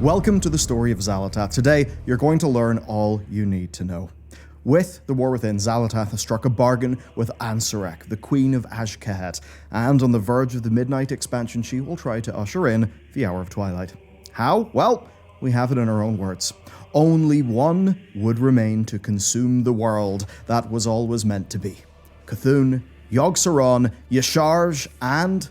Welcome to the story of Xal'atath. Today, you're going to learn all you need to know. With the War Within, Xal'atath has struck a bargain with Ansarek, the Queen of Azj-Kahet, and on the verge of the Midnight expansion, she will try to usher in the Hour of Twilight. How? Well, we have it in her own words. Only one would remain to consume the world that was always meant to be. Cthulhu, Yogg-Saron, Y'Shaarj, and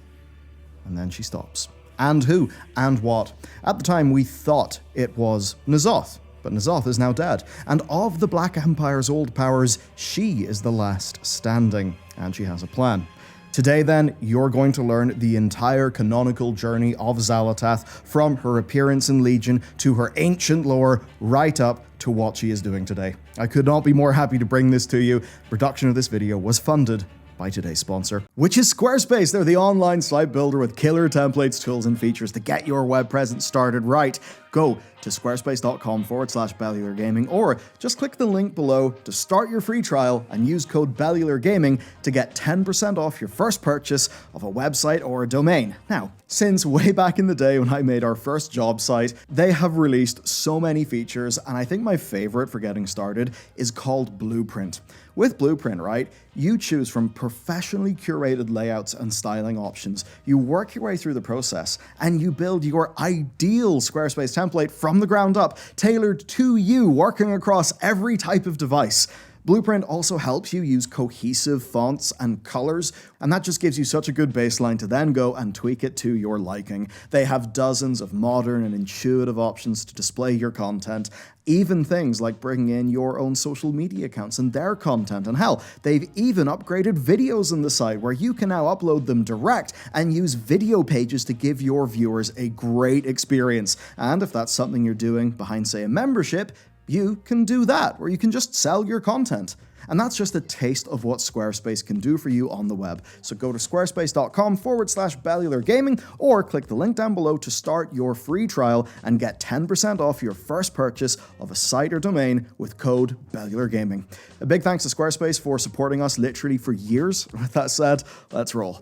then she stops. And who? And what? At the time, we thought it was N'Zoth, but N'Zoth is now dead. And of the Black Empire's old powers, she is the last standing, and she has a plan. Today, then, you're going to learn the entire canonical journey of Xal'atath, from her appearance in Legion to her ancient lore, right up to what she is doing today. I could not be more happy to bring this to you. Production of this video was funded by today's sponsor, which is Squarespace. They're the online site builder with killer templates, tools, and features to get your web presence started right. Go to squarespace.com/BellularGaming or just click the link below to start your free trial and use code BellularGaming to get 10% off your first purchase of a website or a domain. Now, since way back in the day when I made our first job site, they have released so many features, and I think my favorite for getting started is called Blueprint. With Blueprint, right, you choose from professionally curated layouts and styling options. You work your way through the process, and you build your ideal Squarespace template from the ground up, tailored to you, working across every type of device. Blueprint also helps you use cohesive fonts and colors, and that just gives you such a good baseline to then go and tweak it to your liking. They have dozens of modern and intuitive options to display your content, even things like bringing in your own social media accounts and their content. And hell, they've even upgraded videos on the site where you can now upload them direct and use video pages to give your viewers a great experience. And if that's something you're doing behind, say, a membership, you can do that, or you can just sell your content. And that's just a taste of what Squarespace can do for you on the web. So go to squarespace.com/BellularGaming or click the link down below to start your free trial and get 10% off your first purchase of a site or domain with code BellularGaming. A big thanks to Squarespace for supporting us literally for years. With that said, let's roll.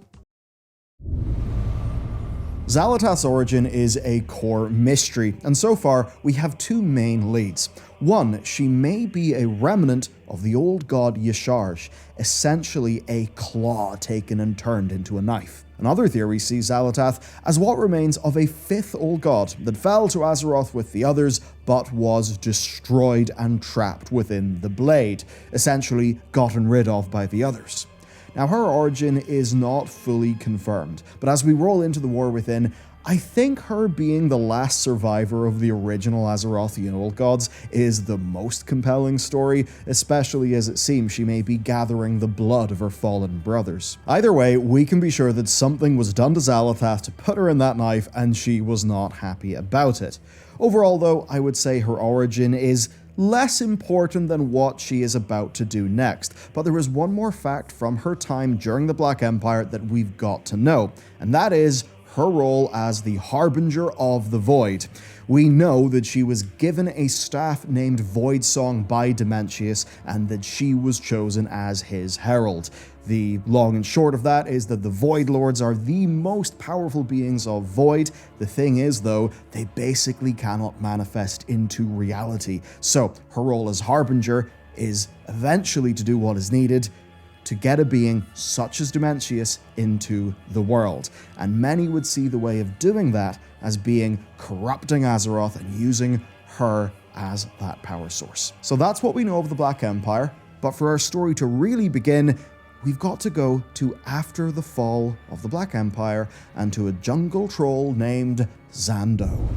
Xal'atath's origin is a core mystery, and so far we have two main leads. One, she may be a remnant of the old god Y'Shaarj, essentially a claw taken and turned into a knife. Another theory sees Xal'atath as what remains of a fifth old god that fell to Azeroth with the others, but was destroyed and trapped within the blade, essentially gotten rid of by the others. Now, her origin is not fully confirmed, but as we roll into the War Within, I think her being the last survivor of the original Azerothian old gods is the most compelling story, especially as it seems she may be gathering the blood of her fallen brothers. Either way, we can be sure that something was done to Xal'atath to put her in that knife, and she was not happy about it. Overall, though, I would say her origin is less important than what she is about to do next, but there is one more fact from her time during the Black Empire that we've got to know, and that is her role as the Harbinger of the Void. We know that she was given a staff named Voidsong by Dementius, and that she was chosen as his herald. The long and short of that is that the Void Lords are the most powerful beings of Void. The thing is, though, they basically cannot manifest into reality. So her role as Harbinger is eventually to do what is needed to get a being such as Dementius into the world. And many would see the way of doing that as being corrupting Azeroth and using her as that power source. So that's what we know of the Black Empire, but for our story to really begin, we've got to go to after the fall of the Black Empire and to a jungle troll named Xando.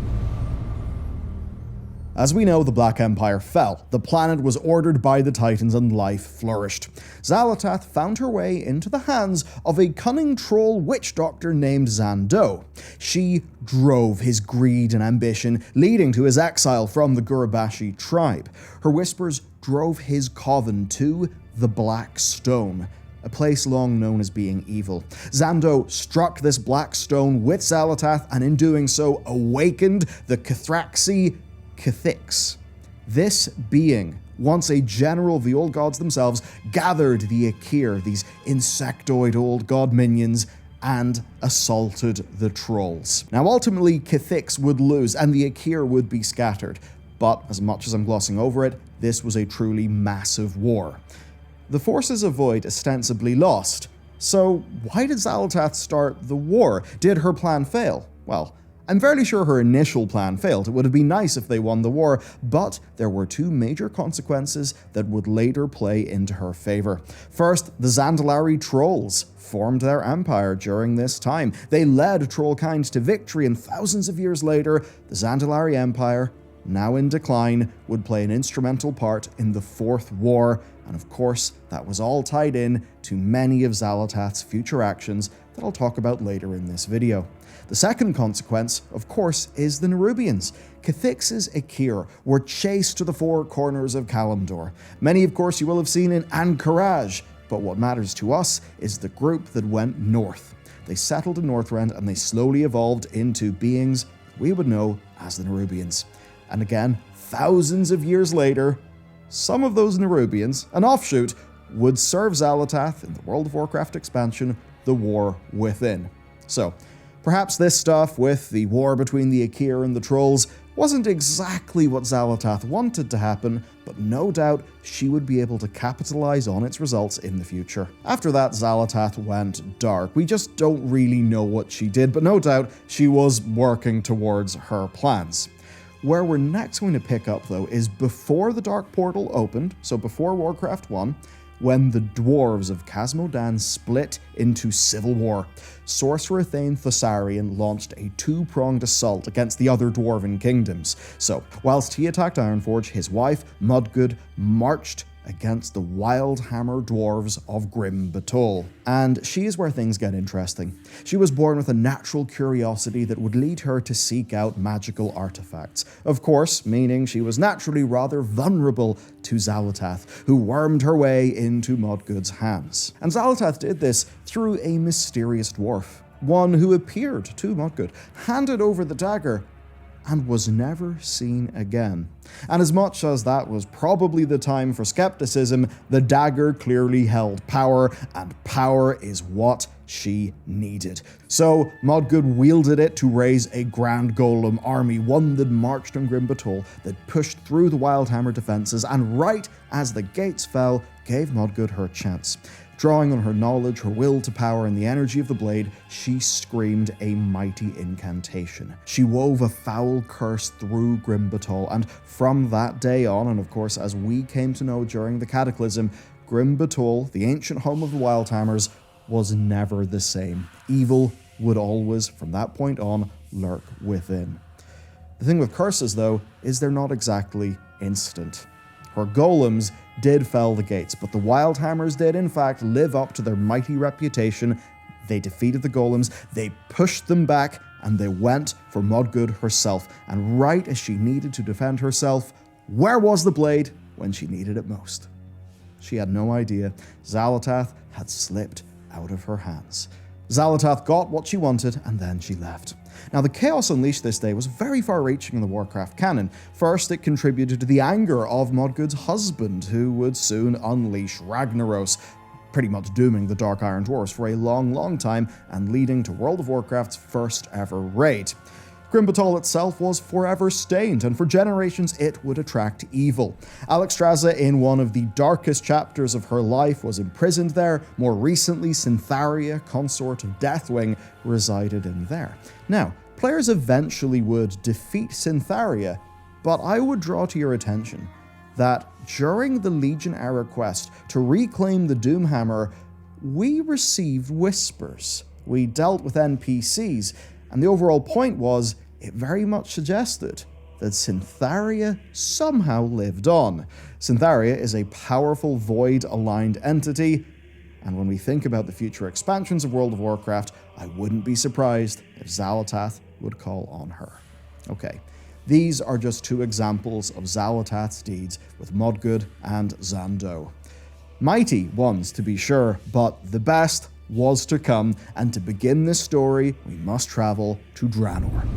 As we know, the Black Empire fell. The planet was ordered by the Titans and life flourished. Xal'atath found her way into the hands of a cunning troll witch doctor named Xando. She drove his greed and ambition, leading to his exile from the Gurabashi tribe. Her whispers drove his coven to the Black Stone, a place long known as being evil. Xando struck this black stone with Xal'atath, and in doing so awakened the Cathraxi Cathix. This being, once a general of the old gods themselves, gathered the Akir, these insectoid old god minions, and assaulted the trolls. Now ultimately, Cathix would lose and the Akir would be scattered, but as much as I'm glossing over it, this was a truly massive war. The forces of Void ostensibly lost, so why did Xal'atath start the war? Did her plan fail? Well, I'm fairly sure her initial plan failed. It would have been nice if they won the war, but there were two major consequences that would later play into her favor. First, the Zandalari trolls formed their empire during this time. They led Trollkind to victory, and thousands of years later, the Zandalari Empire, now in decline, would play an instrumental part in the Fourth War, and of course, that was all tied in to many of Xal'atath's future actions that I'll talk about later in this video. The second consequence, of course, is the Nerubians. Cathix's Akir were chased to the four corners of Kalimdor. Many, of course, you will have seen in Ahn'Qiraj, but what matters to us is the group that went north. They settled in Northrend and they slowly evolved into beings we would know as the Nerubians. And again, thousands of years later, some of those Nerubians, an offshoot, would serve Xal'atath in the World of Warcraft expansion, The War Within. So, perhaps this stuff with the war between the Akir and the Trolls wasn't exactly what Xal'atath wanted to happen, but no doubt she would be able to capitalize on its results in the future. After that, Xal'atath went dark. We just don't really know what she did, but no doubt she was working towards her plans. Where we're next going to pick up, though, is before the Dark Portal opened, so before Warcraft 1, when the dwarves of Khazmodan split into civil war. Sorcerer Thane Thessarian launched a two-pronged assault against the other dwarven kingdoms. So, whilst he attacked Ironforge, his wife, Mudgood, marched against the Wildhammer dwarves of Grim Batol. And she is where things get interesting. She was born with a natural curiosity that would lead her to seek out magical artifacts. Of course, meaning she was naturally rather vulnerable to Xal'atath, who wormed her way into Mudgood's hands. And Xal'atath did this through a mysterious dwarf, one who appeared to Mudgood, handed over the dagger, and was never seen again. And as much as that was probably the time for skepticism, the dagger clearly held power, and power is what she needed. So Mudgood wielded it to raise a Grand Golem army, one that marched on Grim Batol, that pushed through the Wildhammer defenses, and right as the gates fell, gave Mudgood her chance. Drawing on her knowledge, her will to power, and the energy of the blade, she screamed a mighty incantation. She wove a foul curse through Grim Batol, and from that day on, and of course as we came to know during the Cataclysm, Grim Batol, the ancient home of the Wildhammers, was never the same. Evil would always, from that point on, lurk within. The thing with curses, though, is they're not exactly instant. Her golems did fell the gates, but the Wildhammers did in fact live up to their mighty reputation. They defeated the golems, they pushed them back, and they went for Mudgood herself. And right as she needed to defend herself, where was the blade when she needed it most? She had no idea. Xal'atath had slipped out of her hands. Xal'atath got what she wanted, and then she left. Now, the chaos unleashed this day was very far-reaching in the Warcraft canon. First, it contributed to the anger of Mudgood's husband, who would soon unleash Ragnaros, pretty much dooming the Dark Iron Dwarves for a long time, and leading to World of Warcraft's first ever raid. Grim Batol itself was forever stained, and for generations it would attract evil. Alexstrasza, in one of the darkest chapters of her life, was imprisoned there. More recently, Syntharia, consort of Deathwing, resided in there. Now, players eventually would defeat Syntharia, but I would draw to your attention that during the Legion era quest to reclaim the Doomhammer, we received whispers. We dealt with NPCs, and the overall point was, it very much suggested that Syntharia somehow lived on. Syntharia is a powerful Void-aligned entity, and when we think about the future expansions of World of Warcraft, I wouldn't be surprised if Xal'atath would call on her. Okay, these are just two examples of Xal'atath's deeds with Mudgood and Xando. Mighty ones, to be sure, but the best was to come, and to begin this story, we must travel to Draenor.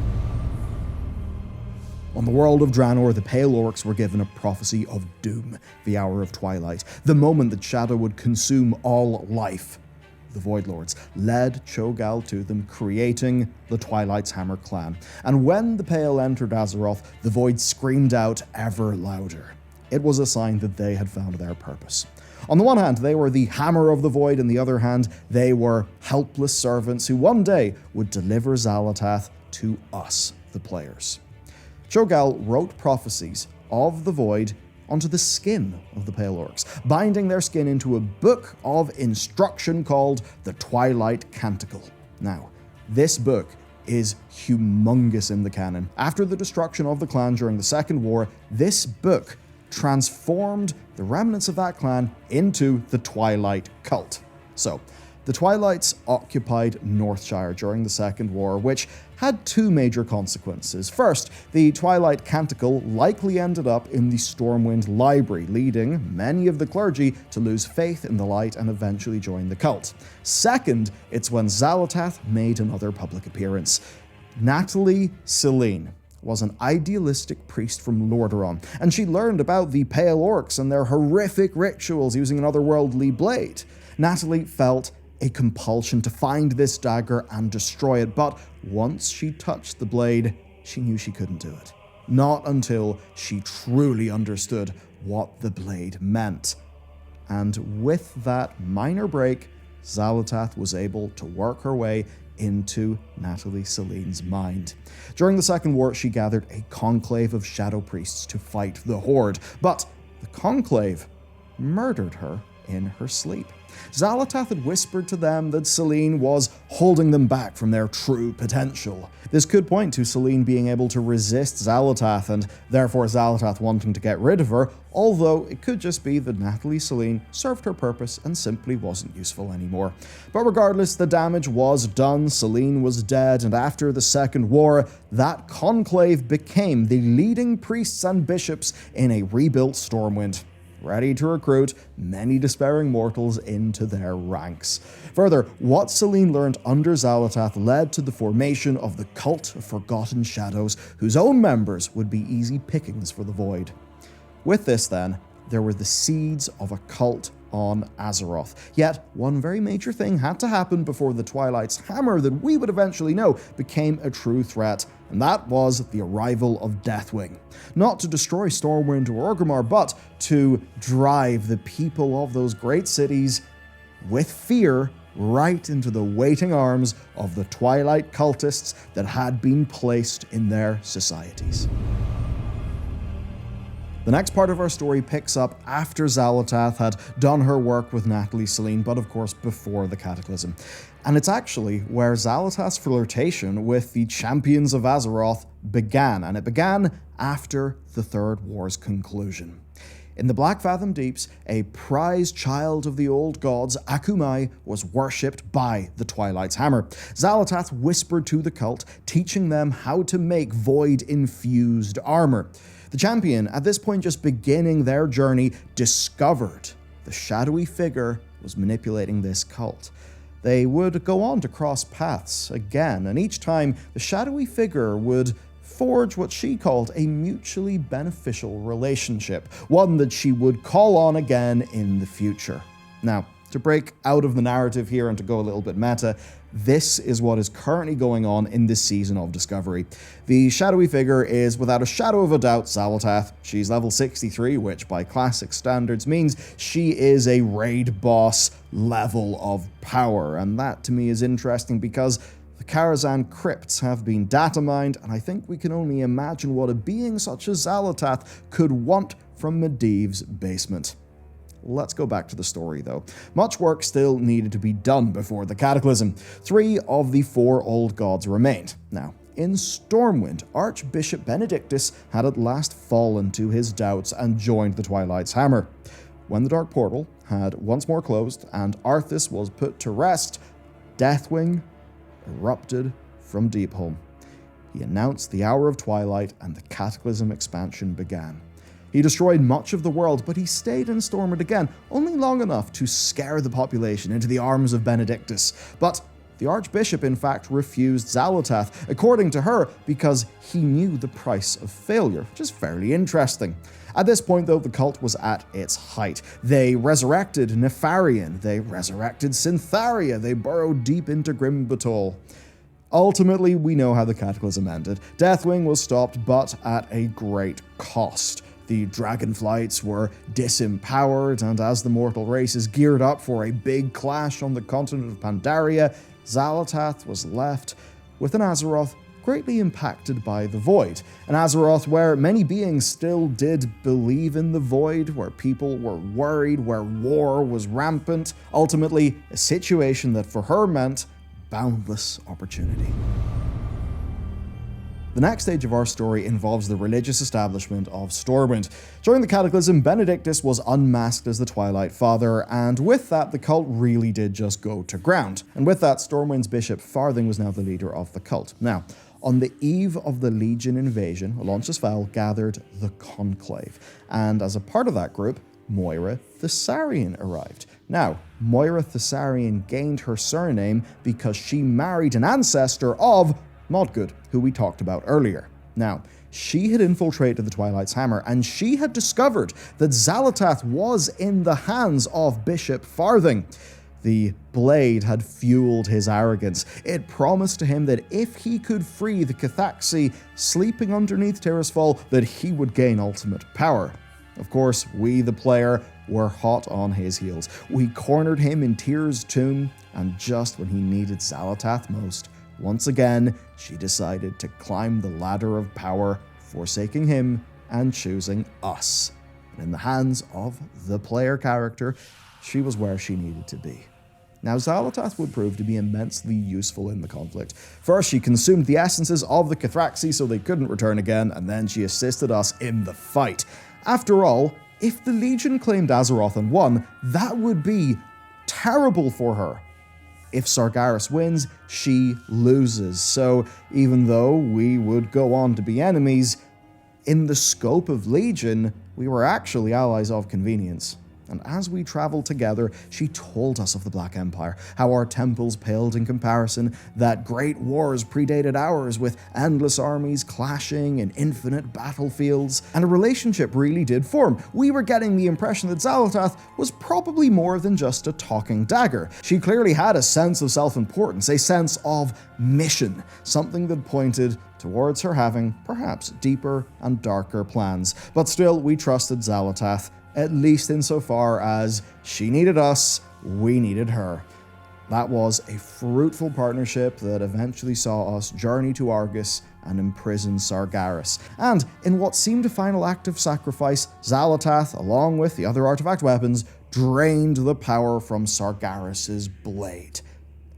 On the world of Draenor, the Pale Orcs were given a prophecy of doom, the hour of twilight, the moment that shadow would consume all life. the Void Lords, led Cho'Gall to them, creating the Twilight's Hammer clan. And when the Pale entered Azeroth, the Void screamed out ever louder. It was a sign that they had found their purpose. On the one hand, they were the Hammer of the Void, and on the other hand, they were helpless servants who one day would deliver Xal'atath to us, the players. Cho'Gall wrote prophecies of the Void onto the skin of the Pale Orcs, binding their skin into a book of instruction called the Twilight Canticle. Now, this book is humongous in the canon. After the destruction of the clan during the Second War, this book transformed the remnants of that clan into the Twilight Cult. So, the Twilights occupied Northshire during the Second War, which had two major consequences. First, the Twilight Canticle likely ended up in the Stormwind Library, leading many of the clergy to lose faith in the light and eventually join the cult. Second, it's when Xal'atath made another public appearance. Natalie Selene was an idealistic priest from Lordaeron, and she learned about the Pale Orcs and their horrific rituals using an otherworldly blade. Natalie felt a compulsion to find this dagger and destroy it, but once she touched the blade, she knew she couldn't do it. Not until she truly understood what the blade meant. And with that minor break, Xal'atath was able to work her way into Natalie Selene's mind. During the Second War, she gathered a conclave of shadow priests to fight the Horde, but the conclave murdered her in her sleep. Xal'atath had whispered to them that Selene was holding them back from their true potential. This could point to Selene being able to resist Xal'atath, and therefore Xal'atath wanting to get rid of her, although it could just be that Natalie Selene served her purpose and simply wasn't useful anymore. But regardless, the damage was done, Selene was dead, and after the Second War, that conclave became the leading priests and bishops in a rebuilt Stormwind, ready to recruit many despairing mortals into their ranks. Further, what Selene learned under Xal'atath led to the formation of the Cult of Forgotten Shadows, whose own members would be easy pickings for the Void. With this, then, there were the seeds of a cult on Azeroth. Yet, one very major thing had to happen before the Twilight's Hammer that we would eventually know became a true threat, and that was the arrival of Deathwing. Not to destroy Stormwind or Orgrimmar, but to drive the people of those great cities with fear right into the waiting arms of the Twilight cultists that had been placed in their societies. The next part of our story picks up after Xal'atath had done her work with Natalie Selene, but of course before the Cataclysm. And it's actually where Xal'atath's flirtation with the champions of Azeroth began, and it began after the Third War's conclusion. In the Black Fathom Deeps, a prized child of the old gods, Akumai, was worshipped by the Twilight's Hammer. Xal'atath whispered to the cult, teaching them how to make void-infused armor. The champion, at this point just beginning their journey, discovered the Shadowy Figure was manipulating this cult. They would go on to cross paths again, and each time the Shadowy Figure would forge what she called a mutually beneficial relationship, one that she would call on again in the future. Now, to break out of the narrative here and to go a little bit meta, this is what is currently going on in this season of Discovery. The Shadowy Figure is, without a shadow of a doubt, Xal'atath. She's level 63, which by classic standards means she is a raid boss level of power, and that to me is interesting because the Karazhan crypts have been data mined, and I think we can only imagine what a being such as Xal'atath could want from Medivh's basement. Let's go back to the story, though. Much work still needed to be done before the Cataclysm. 3 of the 4 old gods remained. Now, in Stormwind, Archbishop Benedictus had at last fallen to his doubts and joined the Twilight's Hammer. When the Dark Portal had once more closed and Arthas was put to rest, Deathwing erupted from Deepholm. He announced the Hour of Twilight, and the Cataclysm expansion began. He destroyed much of the world, but he stayed in Stormwind again, only long enough to scare the population into the arms of Benedictus. But The Archbishop, in fact, refused Xal'atath, according to her, because he knew the price of failure, which is fairly interesting. At this point, though, the cult was at its height. They resurrected Nefarian, they resurrected Syntharia, they burrowed deep into Grim Batol. Ultimately, we know how the Cataclysm ended. Deathwing was stopped, but at a great cost. The Dragonflights were disempowered, and as the mortal races geared up for a big clash on the continent of Pandaria, Xal'atath was left with an Azeroth greatly impacted by the Void. An Azeroth where many beings still did believe in the Void, where people were worried, where war was rampant. Ultimately, a situation that for her meant boundless opportunity. The next stage of our story involves the religious establishment of Stormwind. During the Cataclysm, Benedictus was unmasked as the Twilight Father, and with that, the cult really did just go to ground. And with that, Stormwind's Bishop Farthing was now the leader of the cult. Now, on the eve of the Legion invasion, Alonsus Val gathered the Conclave, and as a part of that group, Moira Thessarian arrived. Now, Moira Thessarian gained her surname because she married an ancestor of Modgood, who we talked about earlier. Now, she had infiltrated the Twilight's Hammer, and she had discovered that Xal'atath was in the hands of Bishop Farthing. The blade had fueled his arrogance. It promised to him that if he could free the Cathaxi sleeping underneath Tirisfal, that he would gain ultimate power. Of course, we, the player, were hot on his heels. We cornered him in Tyr's tomb, and just when he needed Xal'atath most, once again, she decided to climb the ladder of power, forsaking him and choosing us. And in the hands of the player character, she was where she needed to be. Now, Xal'atath would prove to be immensely useful in the conflict. First, she consumed the essences of the Cathraxi so they couldn't return again, and then she assisted us in the fight. After all, if the Legion claimed Azeroth and won, that would be terrible for her. If Sargeras wins, she loses. So even though we would go on to be enemies, in the scope of Legion, we were actually allies of convenience. And as we traveled together, she told us of the Black Empire, how our temples paled in comparison, that great wars predated ours with endless armies clashing in infinite battlefields, and a relationship really did form. We were getting the impression that Xal'atath was probably more than just a talking dagger. She clearly had a sense of self-importance, a sense of mission, something that pointed towards her having perhaps deeper and darker plans. But still, we trusted Xal'atath, at least insofar as she needed us, we needed her. That was a fruitful partnership that eventually saw us journey to Argus and imprison Sargeras. And in what seemed a final act of sacrifice, Xal'atath, along with the other artifact weapons, drained the power from Sargeras' blade,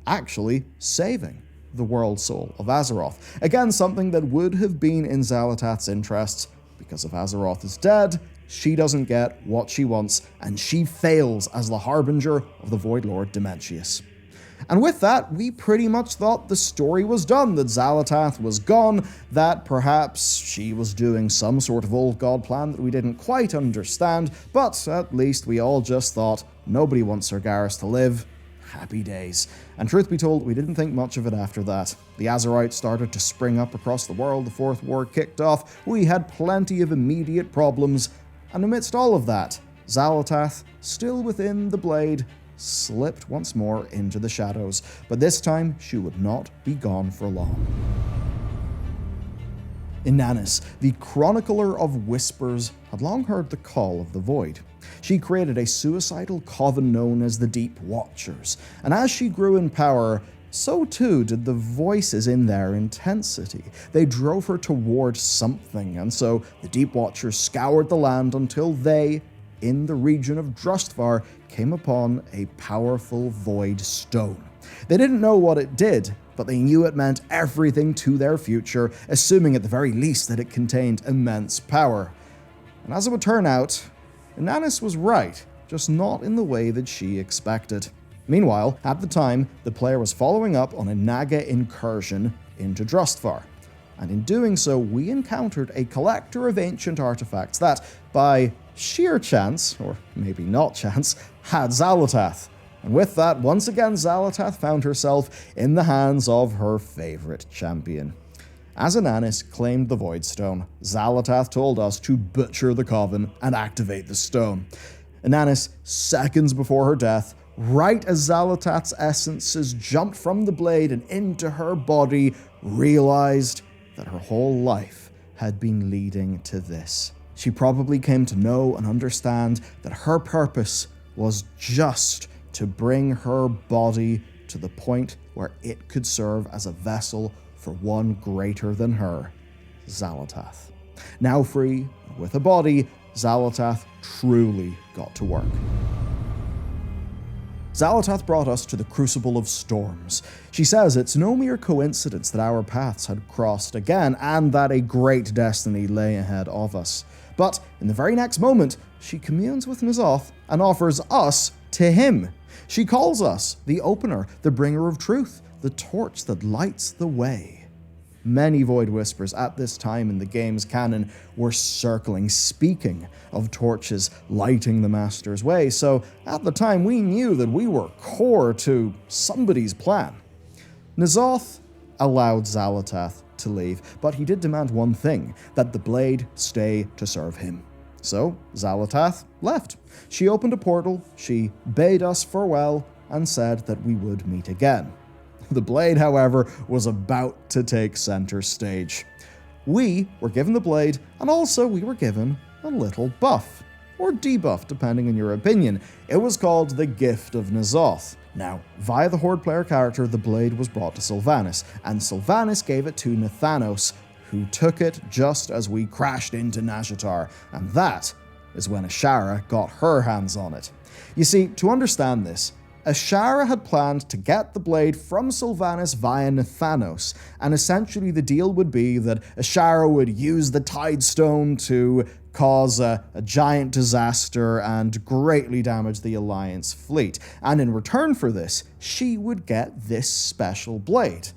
actually saving the world soul of Azeroth. Again, something that would have been in Xal'atath's interests, because if Azeroth is dead, she doesn't get what she wants, and she fails as the harbinger of the Void Lord Dementius. And with that, we pretty much thought the story was done, that Xal'atath was gone, that perhaps she was doing some sort of old god plan that we didn't quite understand, but at least we all just thought, nobody wants Sargeras to live. Happy days. And truth be told, we didn't think much of it after that. The Azerites started to spring up across the world, the Fourth War kicked off, we had plenty of immediate problems, and amidst all of that, Xal'atath, still within the blade, slipped once more into the shadows, but this time she would not be gone for long. Inanis, the chronicler of whispers, had long heard the call of the Void. She created a suicidal coven known as the Deep Watchers, and as she grew in power, so too did the voices in their intensity. They drove her towards something, and so the Deep Watchers scoured the land until they, in the region of Drustvar, came upon a powerful Void Stone. They didn't know what it did, but they knew it meant everything to their future, assuming at the very least that it contained immense power. And as it would turn out, Inanis was right, just not in the way that she expected. Meanwhile, at the time, the player was following up on a Naga incursion into Drustvar, and in doing so, we encountered a collector of ancient artifacts that, by sheer chance, or maybe not chance, had Xal'atath. And with that, once again, Xal'atath found herself in the hands of her favorite champion. As Inanis claimed the Void Stone, Xal'atath told us to butcher the Coven and activate the stone. Inanis, seconds before her death, right as Xal'atath's essences jumped from the blade and into her body, realized that her whole life had been leading to this. She probably came to know and understand that her purpose was just to bring her body to the point where it could serve as a vessel for one greater than her, Xal'atath. Now free, with a body, Xal'atath truly got to work. Xal'atath brought us to the Crucible of Storms. She says it's no mere coincidence that our paths had crossed again and that a great destiny lay ahead of us. But in the very next moment, she communes with N'Zoth and offers us to him. She calls us the Opener, the Bringer of Truth, the torch that lights the way. Many Void Whispers at this time in the game's canon were circling, speaking of torches lighting the Master's way, so at the time we knew that we were core to somebody's plan. N'Zoth allowed Xal'atath to leave, but he did demand one thing, that the blade stay to serve him. So Xal'atath left. She opened a portal, she bade us farewell, and said that we would meet again. The blade, however, was about to take center stage. We were given the blade, and also we were given a little buff, or debuff depending on your opinion. It was called the Gift of N'Zoth. Now, via the Horde player character, the blade was brought to Sylvanas, and Sylvanas gave it to Nathanos, who took it just as we crashed into Nazjatar, and that is when Ashara got her hands on it. You see, to understand this, Ashara had planned to get the blade from Sylvanas via Nathanos, and essentially the deal would be that Ashara would use the Tidestone to cause a giant disaster and greatly damage the Alliance fleet, and in return for this, she would get this special blade.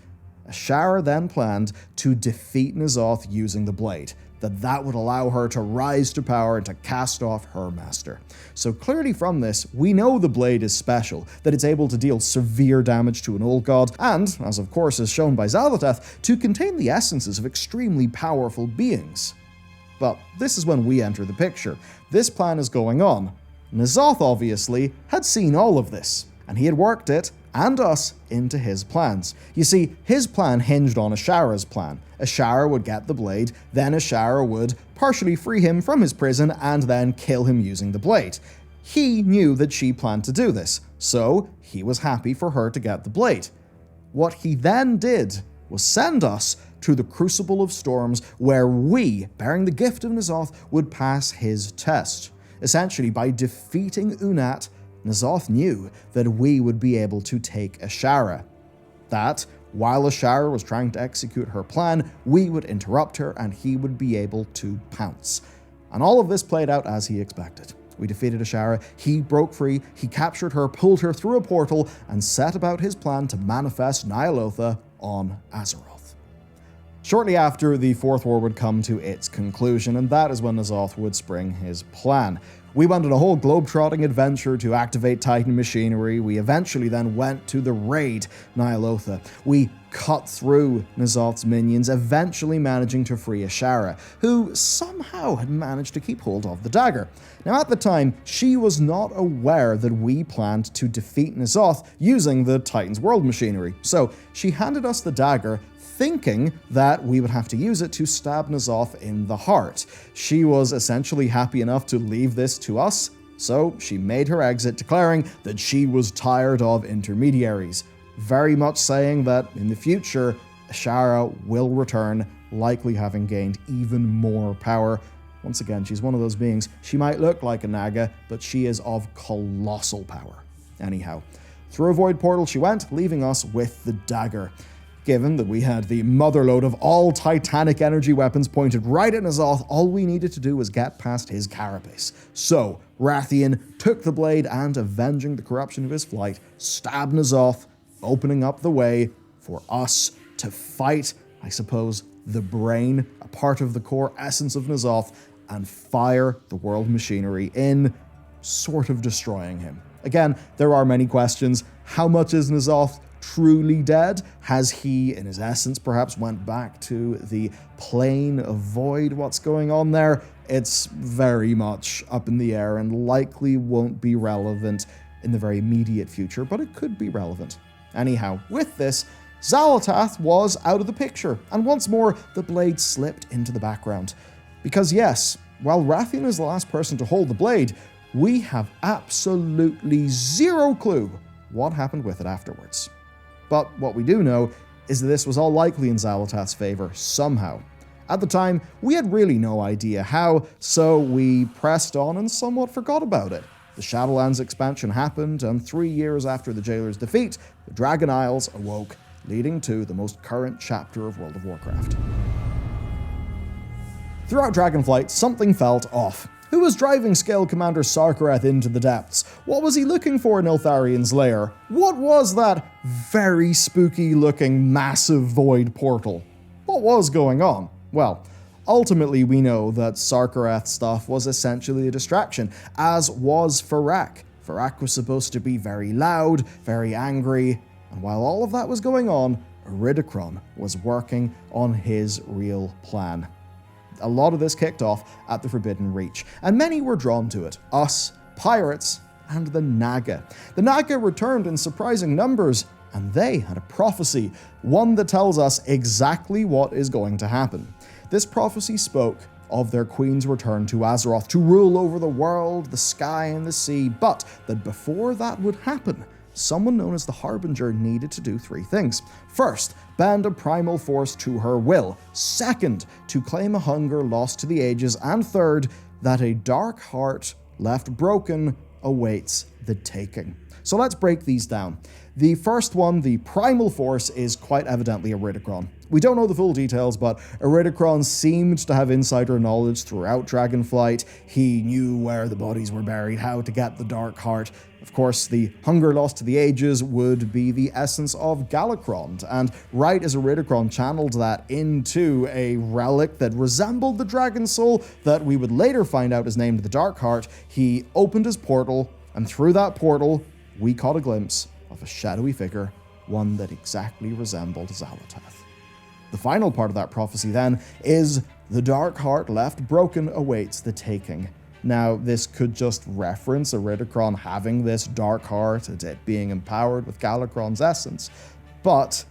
Ashara then planned to defeat N'Zoth using the blade, that would allow her to rise to power and to cast off her master. So clearly from this, we know the blade is special, that it's able to deal severe damage to an old god, and, as of course is shown by Xal'atath, to contain the essences of extremely powerful beings. But this is when we enter the picture. This plan is going on. N'Zoth, obviously, had seen all of this, and he had worked it, and us, into his plans. You see, his plan hinged on Ashara's plan. Ashara would get the blade, then Ashara would partially free him from his prison and then kill him using the blade. He knew that she planned to do this, so he was happy for her to get the blade. What he then did was send us to the Crucible of Storms, where we, bearing the Gift of N'Zoth, would pass his test. Essentially, by defeating Unat, N'Zoth knew that we would be able to take Ashara. That, while Ashara was trying to execute her plan, we would interrupt her and he would be able to pounce. And all of this played out as he expected. We defeated Ashara, he broke free, he captured her, pulled her through a portal, and set about his plan to manifest Ny'alotha on Azeroth. Shortly after, the Fourth War would come to its conclusion, and that is when N'Zoth would spring his plan. We went on a whole globe-trotting adventure to activate Titan machinery. We eventually then went to the raid Ny'alotha. We cut through N'Zoth's minions, eventually managing to free Ashara, who somehow had managed to keep hold of the dagger. Now at the time, she was not aware that we planned to defeat N'Zoth using the Titan's world machinery, so she handed us the dagger, thinking that we would have to use it to stab N'Zoth in the heart. She was essentially happy enough to leave this to us, so she made her exit, declaring that she was tired of intermediaries, very much saying that in the future, Ashara will return, likely having gained even more power. Once again, she's one of those beings. She might look like a Naga, but she is of colossal power. Anyhow, through a void portal she went, leaving us with the dagger. Given that we had the motherlode of all titanic energy weapons pointed right at N'Zoth, all we needed to do was get past his carapace. So, Rathian took the blade and, avenging the corruption of his flight, stabbed N'Zoth, opening up the way for us to fight, I suppose, the brain, a part of the core essence of N'Zoth, and fire the world machinery in, sort of destroying him. Again, there are many questions. How much is N'Zoth truly dead? Has he, in his essence, perhaps went back to the plane of void? What's going on there? It's very much up in the air and likely won't be relevant in the very immediate future, but it could be relevant. Anyhow, with this, Xal'atath was out of the picture, and once more, the blade slipped into the background. Because yes, while Rathian is the last person to hold the blade, we have absolutely zero clue what happened with it afterwards. But what we do know is that this was all likely in Xal'atath's favor somehow. At the time, we had really no idea how, so we pressed on and somewhat forgot about it. The Shadowlands expansion happened, and 3 years after the Jailer's defeat, the Dragon Isles awoke, leading to the most current chapter of World of Warcraft. Throughout Dragonflight, something felt off. Who was driving Scale Commander Sarkarath into the depths? What was he looking for in Iltharien's lair? What was that very spooky-looking massive void portal? What was going on? Well, ultimately we know that Sarkarath's stuff was essentially a distraction, as was Farak. Farak was supposed to be very loud, very angry, and while all of that was going on, Iridikron was working on his real plan. A lot of this kicked off at the Forbidden Reach, and many were drawn to it. Us, pirates, and the Naga. The Naga returned in surprising numbers, and they had a prophecy, one that tells us exactly what is going to happen. This prophecy spoke of their queen's return to Azeroth to rule over the world, the sky, and the sea, but that before that would happen, someone known as the Harbinger needed to do 3 things. First, bend a primal force to her will. Second, to claim a hunger lost to the ages. And third, that a dark heart left broken awaits the taking. So let's break these down. The first one, the primal force, is quite evidently Iridikron. We don't know the full details, but Iridikron seemed to have insider knowledge throughout Dragonflight. He knew where the bodies were buried, how to get the Dark Heart. Of course, the hunger lost to the ages would be the essence of Galakrond, and right as Iridikron channeled that into a relic that resembled the Dragon Soul that we would later find out is named the Dark Heart, he opened his portal, and through that portal, we caught a glimpse of a shadowy figure, one that exactly resembled Xal'atath. The final part of that prophecy, then, is the Dark Heart left broken awaits the taking. Now, this could just reference Iridikron having this Dark Heart and it being empowered with Galakron's essence, but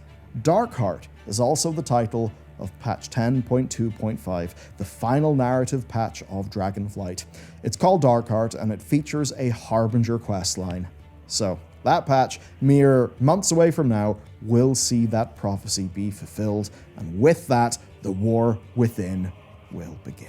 Dark Heart is also the title of patch 10.2.5, the final narrative patch of Dragonflight. It's called Dark Heart, and it features a Harbinger questline. So, that patch, mere months away from now, will see that prophecy be fulfilled, and with that, the war within will begin.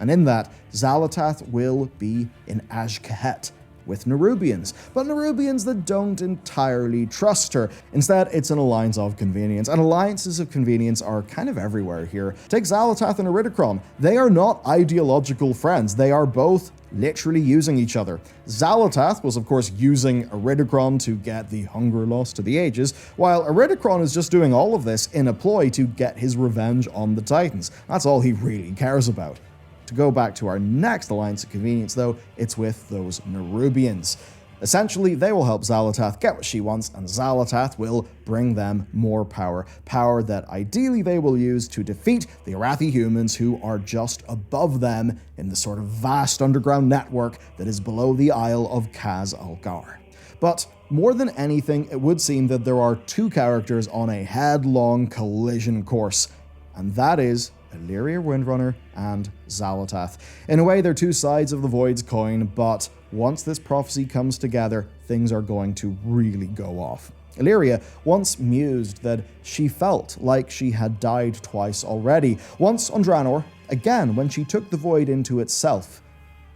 And in that, Xal'atath will be in Azj-Kahet with Nerubians, but Nerubians that don't entirely trust her. Instead, it's an alliance of convenience, and alliances of convenience are kind of everywhere here. Take Xal'atath and Iridikron. They are not ideological friends. They are both literally using each other. Xal'atath was, of course, using Iridikron to get the hunger lost to the ages, while Iridikron is just doing all of this in a ploy to get his revenge on the Titans. That's all he really cares about. To go back to our next alliance of convenience, though, it's with those Nerubians. Essentially, they will help Xal'atath get what she wants, and Xal'atath will bring them more power. Power that ideally they will use to defeat the Arathi humans who are just above them in the sort of vast underground network that is below the Isle of Kaz Algar. But more than anything, it would seem that there are 2 characters on a headlong collision course, and that is Illyria Windrunner and Xal'atath. In a way, they're 2 sides of the Void's coin, but once this prophecy comes together, things are going to really go off. Illyria once mused that she felt like she had died twice already. Once on Draenor, again when she took the Void into itself.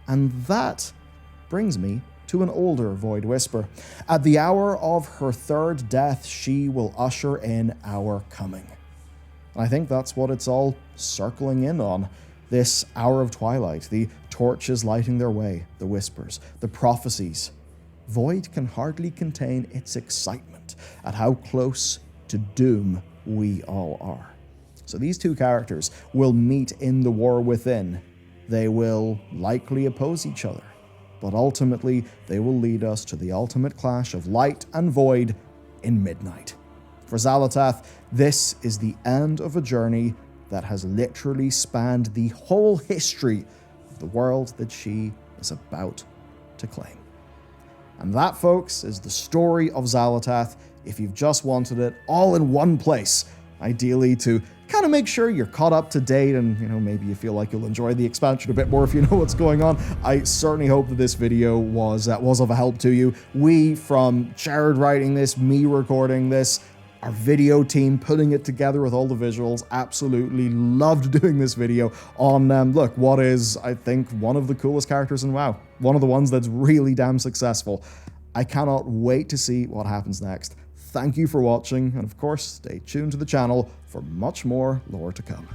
And that brings me to an older Void Whisper. At the hour of her 3rd death, she will usher in our coming. I think that's what it's all circling in on. This hour of twilight, the torches lighting their way, the whispers, the prophecies. Void can hardly contain its excitement at how close to doom we all are. So these 2 characters will meet in the war within. They will likely oppose each other. but ultimately they will lead us to the ultimate clash of light and void in midnight. For Xal'atath, this is the end of a journey that has literally spanned the whole history of the world that she is about to claim. And that, folks, is the story of Xal'atath. If you've just wanted it all in one place, ideally to kind of make sure you're caught up to date and, maybe you feel like you'll enjoy the expansion a bit more if you know what's going on. I certainly hope that this video was of a help to you. We, from Jared writing this, me recording this, our video team putting it together with all the visuals, absolutely loved doing this video on, look, what is, I think, one of the coolest characters in WoW. One of the ones that's really damn successful. I cannot wait to see what happens next. Thank you for watching, and of course, stay tuned to the channel for much more lore to come.